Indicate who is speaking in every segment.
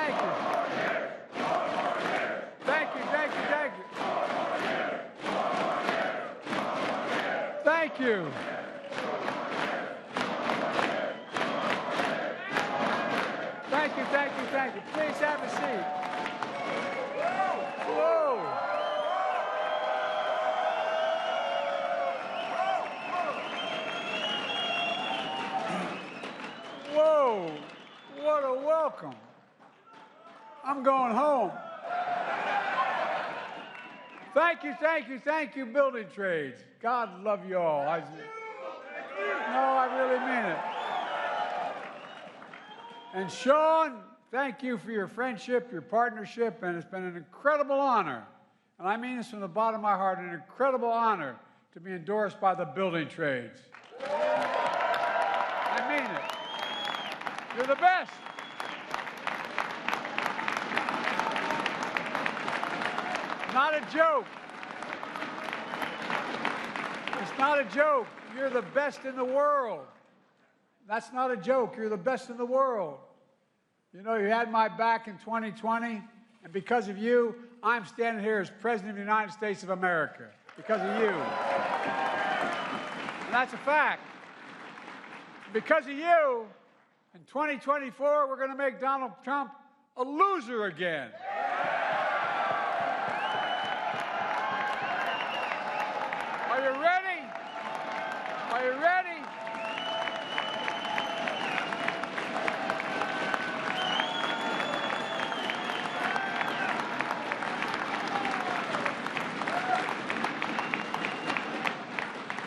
Speaker 1: Thank you. Thank you, thank you, thank you. Thank you. Thank you, thank you, thank you. Please have a seat. Whoa. Whoa. What a welcome. I'm going home. Thank you, building trades. God love you all. No, I really mean it. And Sean, thank you for your friendship, your partnership, and it's been an incredible honor. And I mean this from the bottom of my heart, an incredible honor to be endorsed by the building trades. I mean it. You're the best. Not a joke. It's not a joke. You're the best in the world. That's not a joke. You're the best in the world. You know, you had my back in 2020, and because of you, I'm standing here as President of the United States of America. Because of you. And that's a fact. Because of you, in 2024, we're going to make Donald Trump a loser again. Are you ready? Are you ready?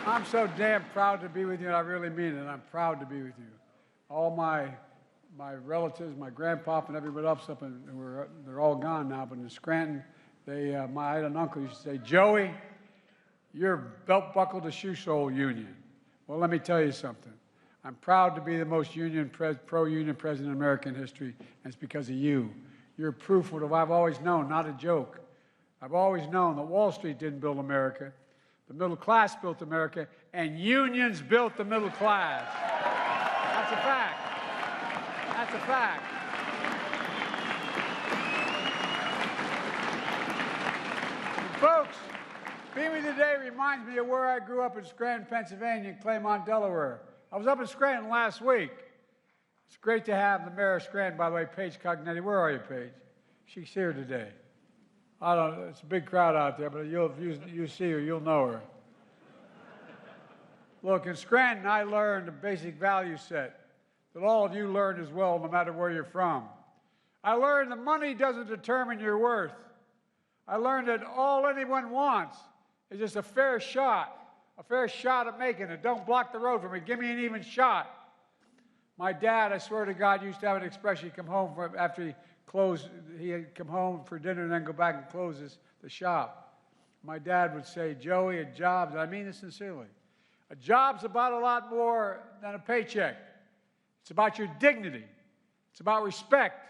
Speaker 1: I'm so damn proud to be with you, and I really mean it. I'm proud to be with you. All my relatives, my grandpop, and everybody else up, they're all gone now, but in Scranton, I had an uncle who used to say, Joey, you're belt buckle to shoe sole union. Well, let me tell you something. I'm proud to be the most pro-union president in American history, and it's because of you. You're proof of what I've always known, not a joke. I've always known that Wall Street didn't build America. The middle class built America, and unions built the middle class. That's a fact. That's a fact. And folks, being with you today reminds me of where I grew up in Scranton, Pennsylvania, and Claymont, Delaware. I was up in Scranton last week. It's great to have the mayor of Scranton, by the way, Paige Cognetti. Where are you, Paige? She's here today. I don't know, it's a big crowd out there, but if you see her, you'll know her. Look, in Scranton, I learned a basic value set that all of you learned as well, no matter where you're from. I learned that money doesn't determine your worth. I learned that all anyone wants is just a fair shot at making it. Don't block the road for me. Give me an even shot. My dad, I swear to God, used to have an expression. He'd come home after he'd come home for dinner and then go back and close the shop. My dad would say, Joey, a job, and I mean this sincerely, a job's about a lot more than a paycheck. It's about your dignity. It's about respect.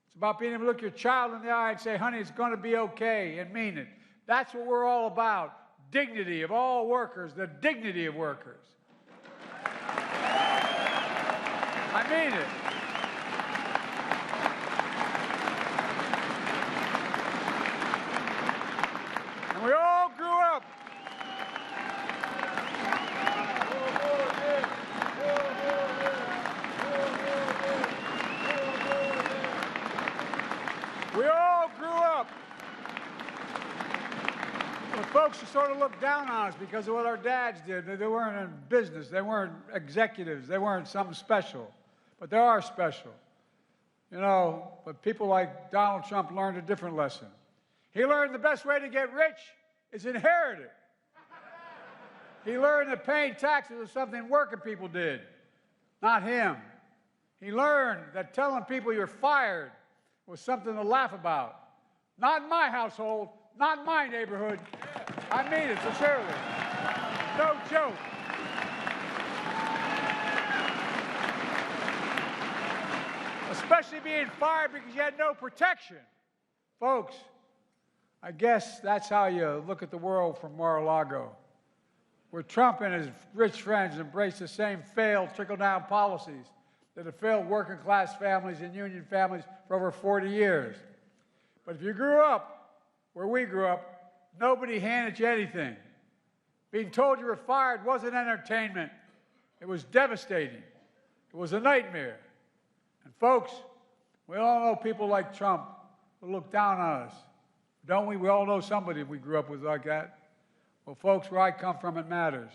Speaker 1: It's about being able to look your child in the eye and say, honey, it's going to be okay, and mean it. That's what we're all about. Dignity of all workers, the dignity of workers. I mean it. And we all grew up. We all grew up with folks who sort of looked down on us because of what our dads did. They weren't in business. They weren't executives. They weren't something special. But they are special. You know, but people like Donald Trump learned a different lesson. He learned the best way to get rich is inherit it. He learned that paying taxes was something working people did, not him. He learned that telling people you're fired was something to laugh about. Not in my household, not in my neighborhood. I mean it sincerely. No joke. Especially being fired because you had no protection. Folks, I guess that's how you look at the world from Mar-a-Lago, where Trump and his rich friends embrace the same failed trickle-down policies that have failed working class families and union families for over 40 years. But if you grew up where we grew up, nobody handed you anything. Being told you were fired wasn't entertainment. It was devastating. It was a nightmare. And folks, we all know people like Trump who look down on us. Don't we? We all know somebody we grew up with like that. Well, folks, where I come from, it matters.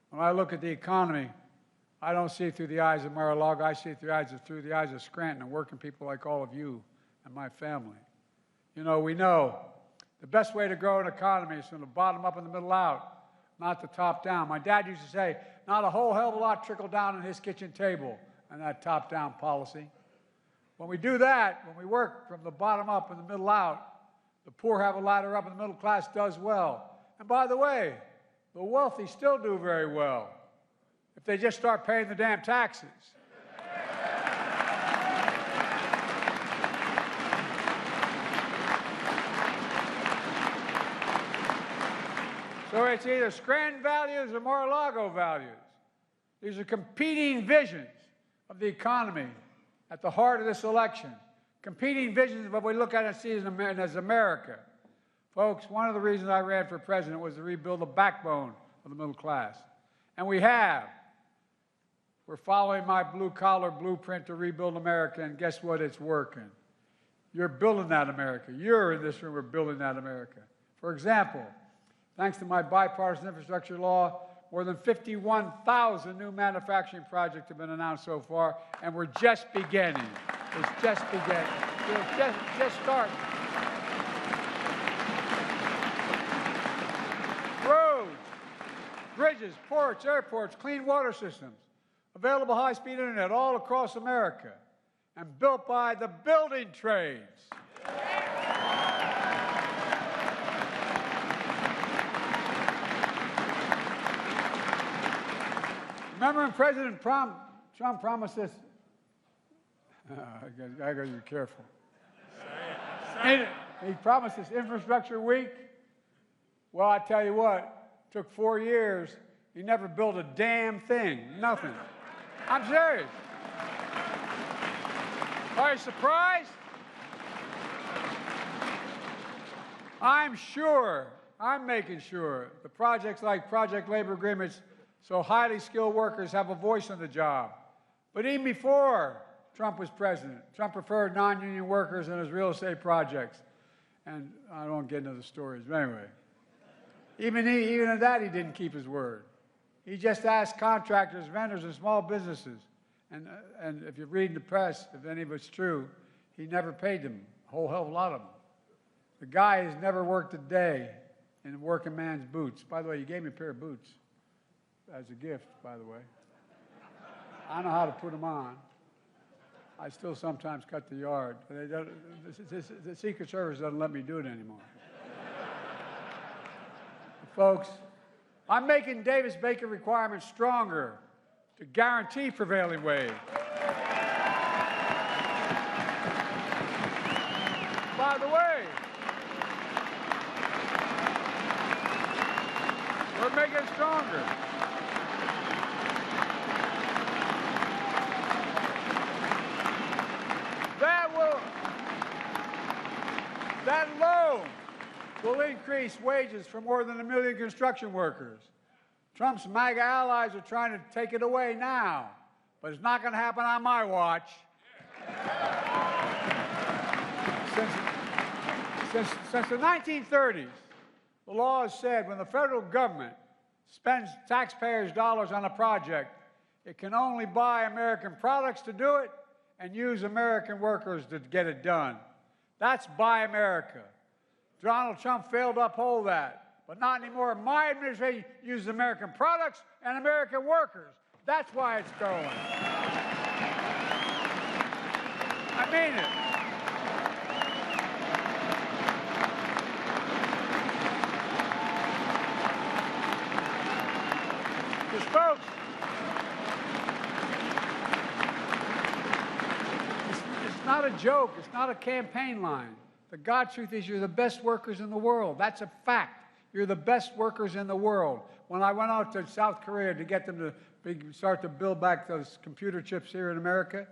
Speaker 1: When I look at the economy, I don't see it through the eyes of Mar-a-Lago. I see it through the eyes of Scranton and working people like all of you and my family. You know, we know the best way to grow an economy is from the bottom up and the middle out, not the top down. My dad used to say, not a whole hell of a lot trickle down on his kitchen table and that top-down policy. When we do that, when we work from the bottom up and the middle out, the poor have a ladder up and the middle class does well. And by the way, the wealthy still do very well if they just start paying the damn taxes. So it's either Scranton values or Mar-a-Lago values. These are competing visions of the economy at the heart of this election. Competing visions of what we look at and see as America. Folks, one of the reasons I ran for president was to rebuild the backbone of the middle class. And we have. We're following my blue-collar blueprint to rebuild America, and guess what? It's working. You're building that America. You're in this room, we're building that America. For example, thanks to my bipartisan infrastructure law, more than 51,000 new manufacturing projects have been announced so far, and we're just beginning. It's just beginning. We're just starting. Roads, bridges, ports, airports, clean water systems, available high-speed internet all across America, and built by the building trades. Remember when President Trump promised this? I gotta be careful. He promised this infrastructure week. Well, I tell you what, it took 4 years. He never built a damn thing, nothing. I'm serious. Are you surprised? I'm making sure the projects like project labor agreements so highly skilled workers have a voice in the job. But even before Trump was president, Trump preferred non-union workers in his real estate projects. And I don't get into the stories, but anyway. Even at that, he didn't keep his word. He just asked contractors, vendors, and small businesses. And if you read in the press, if any of it's true, he never paid them, a whole hell of a lot of them. The guy has never worked a day in a working man's boots. By the way, he gave me a pair of boots as a gift, by the way. I know how to put them on. I still sometimes cut the yard. The Secret Service doesn't let me do it anymore. Folks, I'm making Davis-Bacon requirements stronger to guarantee prevailing wage. By the way, we're making it stronger. That alone will increase wages for more than 1 million construction workers. Trump's MAGA allies are trying to take it away now, but it's not going to happen on my watch. Since the 1930s, the law has said when the federal government spends taxpayers' dollars on a project, it can only buy American products to do it and use American workers to get it done. That's Buy America. Donald Trump failed to uphold that, but not anymore. My administration uses American products and American workers. That's why it's going. I mean it. Because, folks, it's not a joke. It's not a campaign line. The God truth is you're the best workers in the world. That's a fact. You're the best workers in the world. When I went out to South Korea to get them to start to build back those computer chips here in America,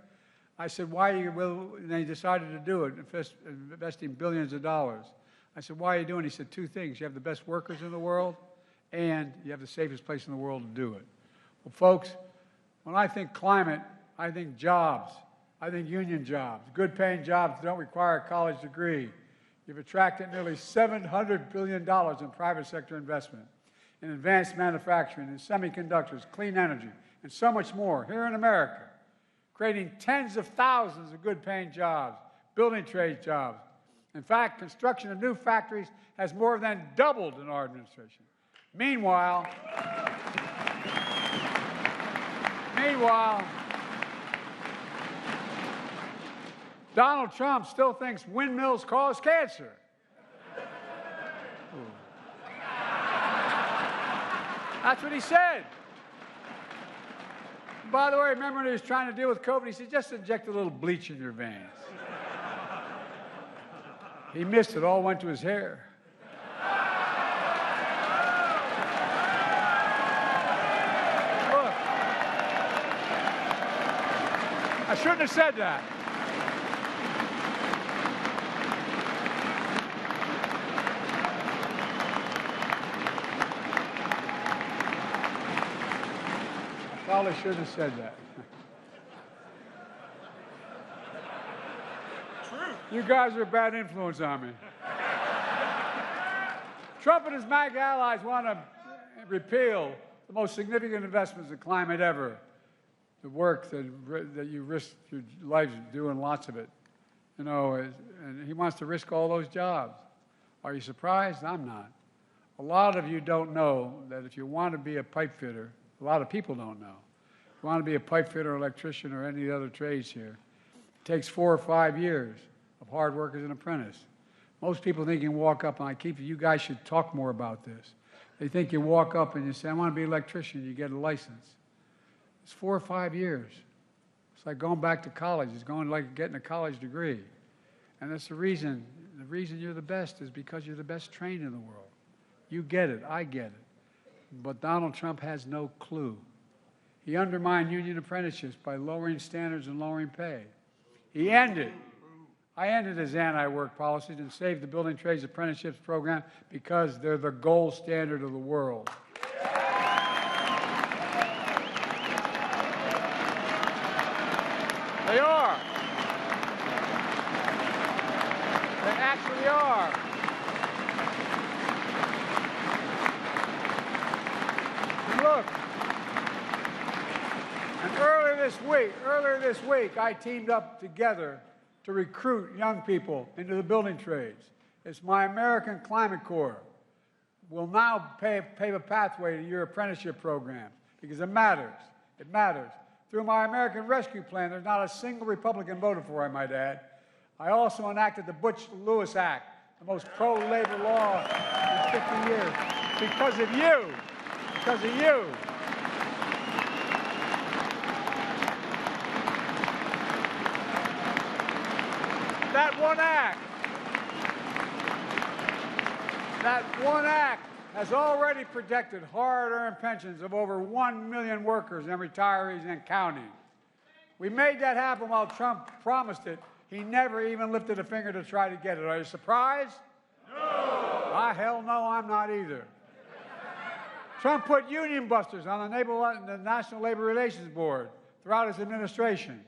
Speaker 1: I said, why are you, and they decided to do it, investing billions of dollars. I said, why are you doing it? He said, two things. You have the best workers in the world, and you have the safest place in the world to do it. Well, folks, when I think climate, I think jobs. I think union jobs, good-paying jobs that don't require a college degree. You've attracted nearly $700 billion in private sector investment, in advanced manufacturing, in semiconductors, clean energy, and so much more here in America, creating tens of thousands of good-paying jobs, building trade jobs. In fact, construction of new factories has more than doubled in our administration. Meanwhile, Donald Trump still thinks windmills cause cancer. That's what he said. By the way, remember when he was trying to deal with COVID, he said, just inject a little bleach in your veins. He missed it, all went to his hair. Look, I shouldn't have said that. Probably shouldn't have said that. True. You guys are a bad influence on me. Trump and his MAGA allies want to repeal the most significant investments in climate ever. The work that you risk your lives doing, lots of it. You know, and he wants to risk all those jobs. Are you surprised? I'm not. A lot of you don't know that if you want to be a pipe fitter, a lot of people don't know. If you want to be a pipe fitter, electrician, or any other trades here, it takes 4 or 5 years of hard work as an apprentice. Most people think you can walk up, and you guys should talk more about this. They think you walk up and you say, I want to be an electrician, you get a license. It's 4 or 5 years. It's like going back to college. It's going like getting a college degree. And that's the reason you're the best is because you're the best trained in the world. You get it, I get it. But Donald Trump has no clue. He undermined union apprenticeships by lowering standards and lowering pay. I ended his anti-work policies and saved the Building Trades Apprenticeships program because they're the gold standard of the world. They are. They actually are. Look, and earlier this week, I teamed up together to recruit young people into the building trades. It's my American Climate Corps. Will now pave a pathway to your apprenticeship program because it matters. It matters. Through my American Rescue Plan, there's not a single Republican voted for, I might add. I also enacted the Butch Lewis Act, the most pro-labor law in 50 years. Because of you. Because of you. That one act has already protected hard-earned pensions of over 1 million workers and retirees and counting. We made that happen while Trump promised it. He never even lifted a finger to try to get it. Are you surprised? No! Hell no, I'm not either. Trump put union busters on the National Labor Relations Board throughout his administration.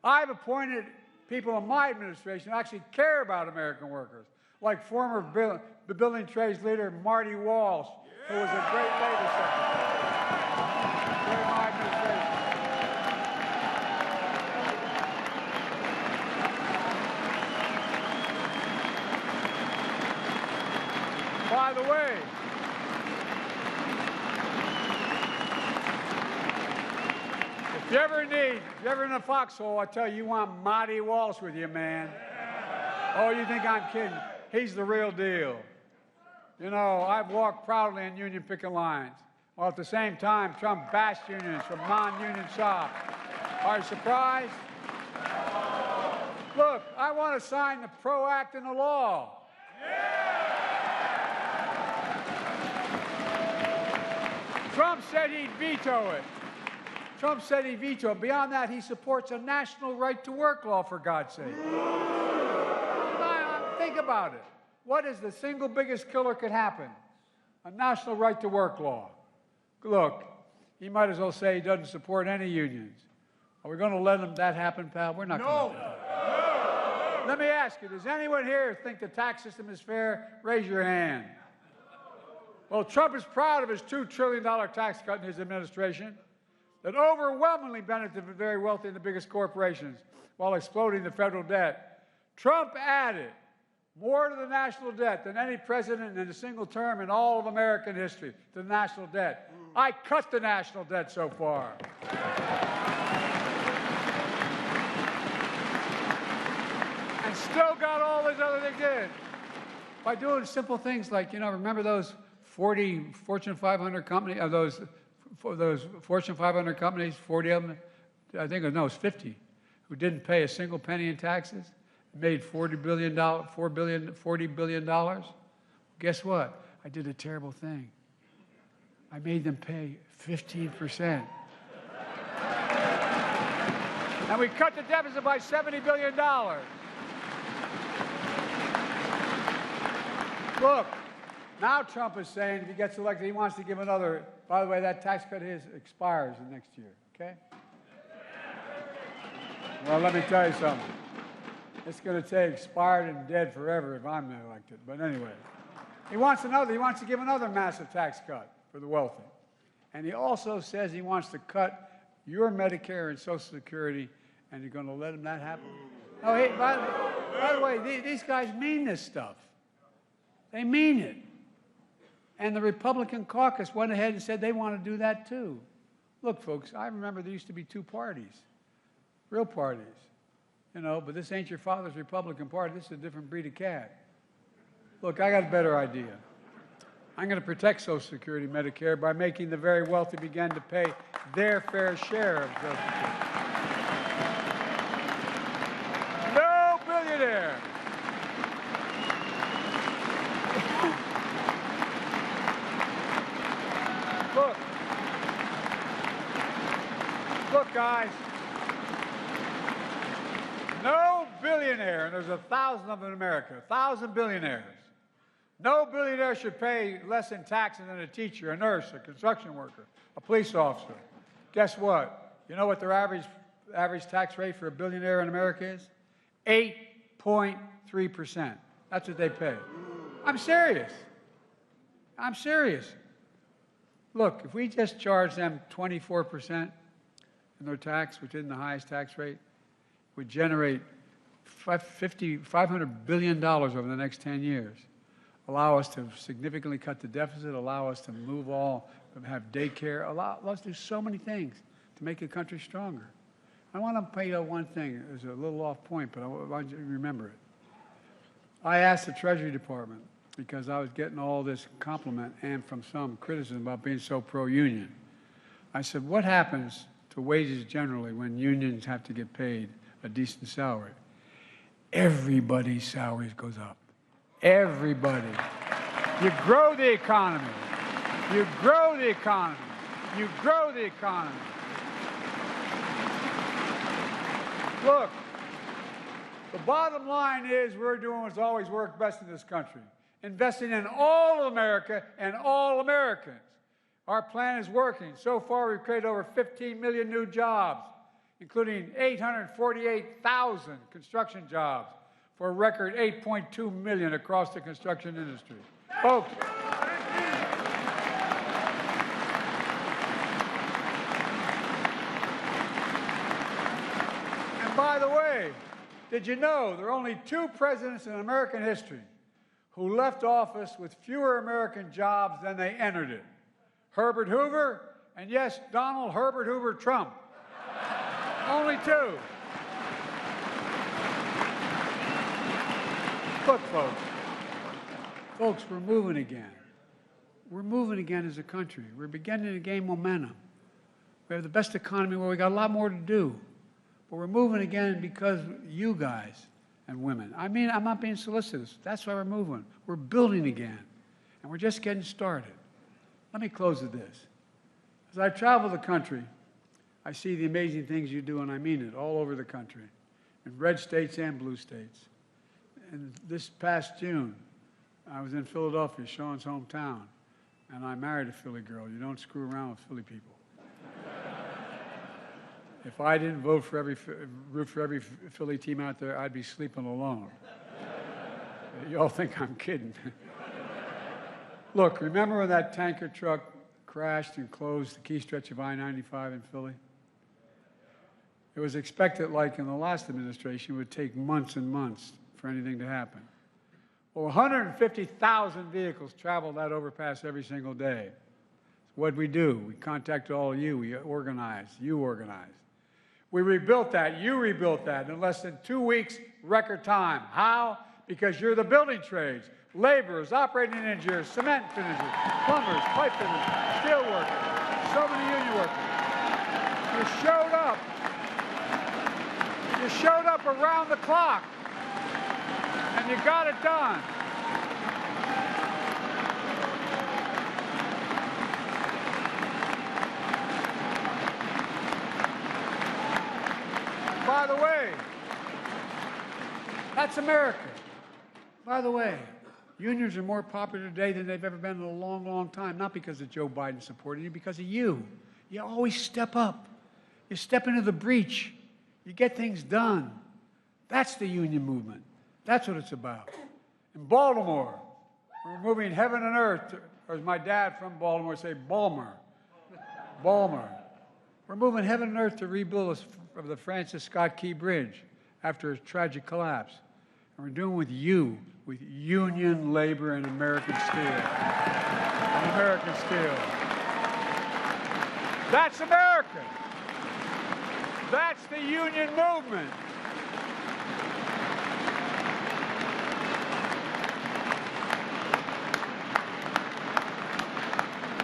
Speaker 1: I've appointed people in my administration who actually care about American workers, like former building trades leader Marty Walsh, who was a great labor secretary during my administration. By the way, if you're ever in a foxhole, I tell you, you want Marty Walsh with you, man. Oh, you think I'm kidding? He's the real deal. You know, I've walked proudly in union picket lines, while at the same time, Trump bashed unions from non-union shops. Are you surprised? Look, I want to sign the PRO Act into law. Trump said he'd veto it. Trump said he'd veto it. Beyond that, he supports a national right-to-work law, for God's sake. Think about it. What is the single biggest killer could happen? A national right-to-work law. Look, he might as well say he doesn't support any unions. Are we going to let that happen, pal? We're not going to. No. Let me ask you, does anyone here think the tax system is fair? Raise your hand. Well, Trump is proud of his $2 trillion tax cut in his administration that overwhelmingly benefited the very wealthy and the biggest corporations while exploding the federal debt. Trump added more to the national debt than any president in a single term in all of American history, to the national debt. I cut the national debt so far. And still got all these other things in. By doing simple things like, remember those 40 Fortune 500 companies, those Fortune 500 companies, 40 of them, I think it was 50, who didn't pay a single penny in taxes, made $40 billion. Guess what? I did a terrible thing. I made them pay 15%. And we cut the deficit by $70 billion. Look, now Trump is saying if he gets elected, he wants to give another. By the way, that tax cut expires in next year, okay? Well, let me tell you something. It's going to say expired and dead forever if I'm not elected. But anyway, he wants another. He wants to give another massive tax cut for the wealthy. And he also says he wants to cut your Medicare and Social Security, and you're going to let him that happen? Oh, hey, by the way, these guys mean this stuff. They mean it. And the Republican caucus went ahead and said they want to do that too. Look, folks, I remember there used to be two parties, real parties. But this ain't your father's Republican Party. This is a different breed of cat. Look, I got a better idea. I'm going to protect Social Security, Medicare, by making the very wealthy begin to pay their fair share of Social Security. No billionaire. Look, guys. No billionaire, and there's 1,000 of them in America, 1,000 billionaires. No billionaire should pay less in taxes than a teacher, a nurse, a construction worker, a police officer. Guess what? You know what their average tax rate for a billionaire in America is? 8.3%. That's what they pay. I'm serious. I'm serious. Look, if we just charge them 24% in their tax, which isn't the highest tax rate, would generate $500 billion over the next 10 years. Allow us to significantly cut the deficit, allow us to have daycare, allow us to do so many things to make the country stronger. I want to point out one thing. It's a little off point, but I want you to remember it. I asked the Treasury Department, because I was getting all this compliment and from some criticism about being so pro-union. I said, what happens to wages generally when unions have to get paid a decent salary? Everybody's salaries goes up. Everybody. You grow the economy. You grow the economy. You grow the economy. Look, the bottom line is we're doing what's always worked best in this country, investing in all of America and all Americans. Our plan is working. So far, we've created over 15 million new jobs, including 848,000 construction jobs, for a record 8.2 million across the construction industry. Folks, and by the way, did you know there are only 2 presidents in American history who left office with fewer American jobs than they entered it? Herbert Hoover, and yes, Donald Herbert Hoover Trump. Only 2. Look, folks, we're moving again. We're moving again as a country. We're beginning to gain momentum. We have the best economy where we got a lot more to do. But we're moving again because you guys and women. I mean, I'm not being solicitous. That's why we're moving. We're building again. And we're just getting started. Let me close with this. As I travel the country, I see the amazing things you do, and I mean it, all over the country, in red states and blue states. And this past June, I was in Philadelphia, Sean's hometown, and I married a Philly girl. You don't screw around with Philly people. If I didn't root for every Philly team out there, I'd be sleeping alone. You all think I'm kidding. Look, remember when that tanker truck crashed and closed the key stretch of I-95 in Philly? It was expected, like in the last administration, it would take months and months for anything to happen. Well, 150,000 vehicles travel that overpass every single day. What'd we do? We contacted all of you. We organized. You organized. We rebuilt that. You rebuilt that in less than 2 weeks, record time. How? Because you're the building trades, laborers, operating engineers, cement finishers, plumbers, pipe fitters, steel workers, so many union workers. You showed up. You showed up around the clock, and you got it done. By the way, that's America. By the way, unions are more popular today than they've ever been in a long, long time, not because of Joe Biden supporting you, because of you. You always step up. You step into the breach. You get things done. That's the union movement. That's what it's about. In Baltimore, we're moving heaven and earth, or as my dad from Baltimore would say, Balmer. Balmer. We're moving heaven and earth to rebuild the Francis Scott Key Bridge after a tragic collapse. And we're doing it with you, with union labor and American steel. And American steel. That's America. That's the union movement.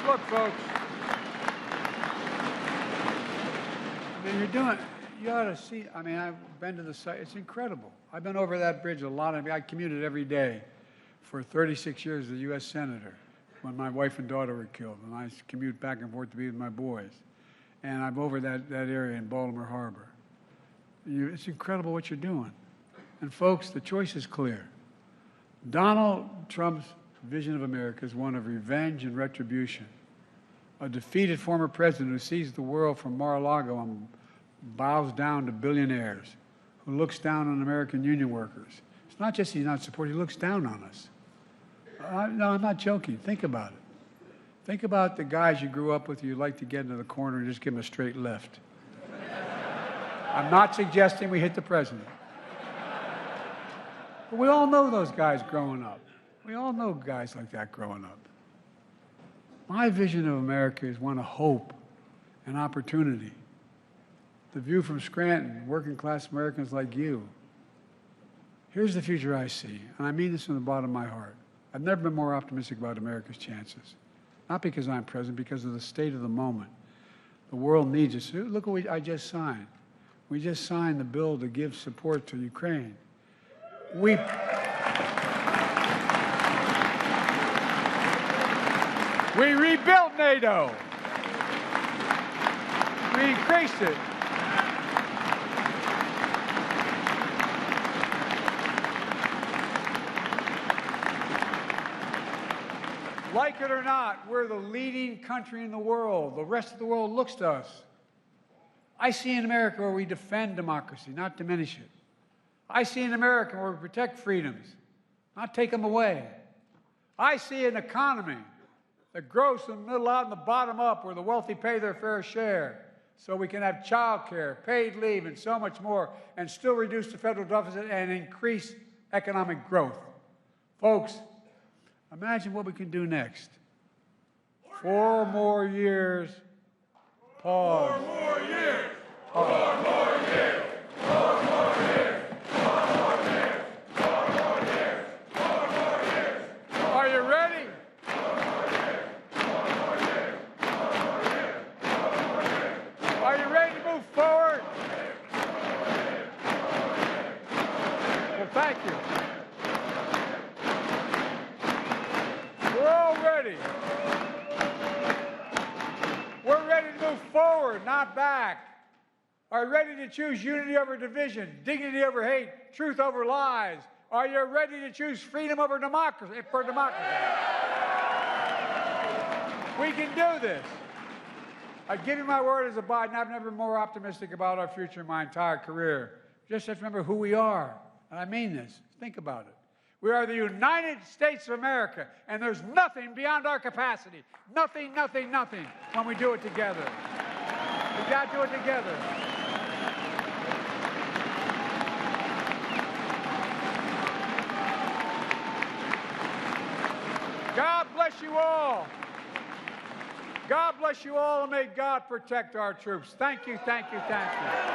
Speaker 1: Look, folks, I mean, you're doing, you ought to see, I mean, I've been to the site, it's incredible. I've been over that bridge a lot. I commuted every day for 36 years as a U.S. Senator when my wife and daughter were killed, and I commute back and forth to be with my boys. And I'm over that area in Baltimore Harbor. It's incredible what you're doing. And folks, the choice is clear. Donald Trump's vision of America is one of revenge and retribution. A defeated former president who sees the world from Mar-a-Lago and bows down to billionaires, who looks down on American union workers. It's not just he's not supporting, he looks down on us. No, I'm not joking. Think about it. Think about the guys you grew up with who you'd like to get into the corner and just give them a straight left. I'm not suggesting we hit the president. But we all know those guys growing up. We all know guys like that growing up. My vision of America is one of hope and opportunity. The view from Scranton, working class Americans like you. Here's the future I see, and I mean this from the bottom of my heart. I've never been more optimistic about America's chances. Not because I'm president, because of the state of the moment. The world needs us. Look what I just signed. We just signed the bill to give support to Ukraine. We rebuilt NATO. We increased it. Like it or not, we're the leading country in the world. The rest of the world looks to us. I see in America where we defend democracy, not diminish it. I see in America where we protect freedoms, not take them away. I see an economy that grows from the middle out and the bottom up, where the wealthy pay their fair share, so we can have child care, paid leave, and so much more, and still reduce the federal deficit and increase economic growth. Folks, imagine what we can do next. 4 more years. Pause. 4 more years. Pause. 4 more years. 4 more years. 4 more years. 4 more years. 4 more years. Are you ready? 4 more years. 4 more years. 4 more years. 4 more years. Are you ready to move forward? Well, thank you. We're all ready. We're ready not back? Are you ready to choose unity over division, dignity over hate, truth over lies? Are you ready to choose freedom over democracy, for democracy? We can do this. I give you my word as a Biden, I've never been more optimistic about our future in my entire career. Just have to remember who we are, and I mean this. Think about it. We are the United States of America, and there's nothing beyond our capacity. Nothing, nothing, nothing when we do it together. We got to do it together. God bless you all. God bless you all, and may God protect our troops. Thank you, thank you, thank you.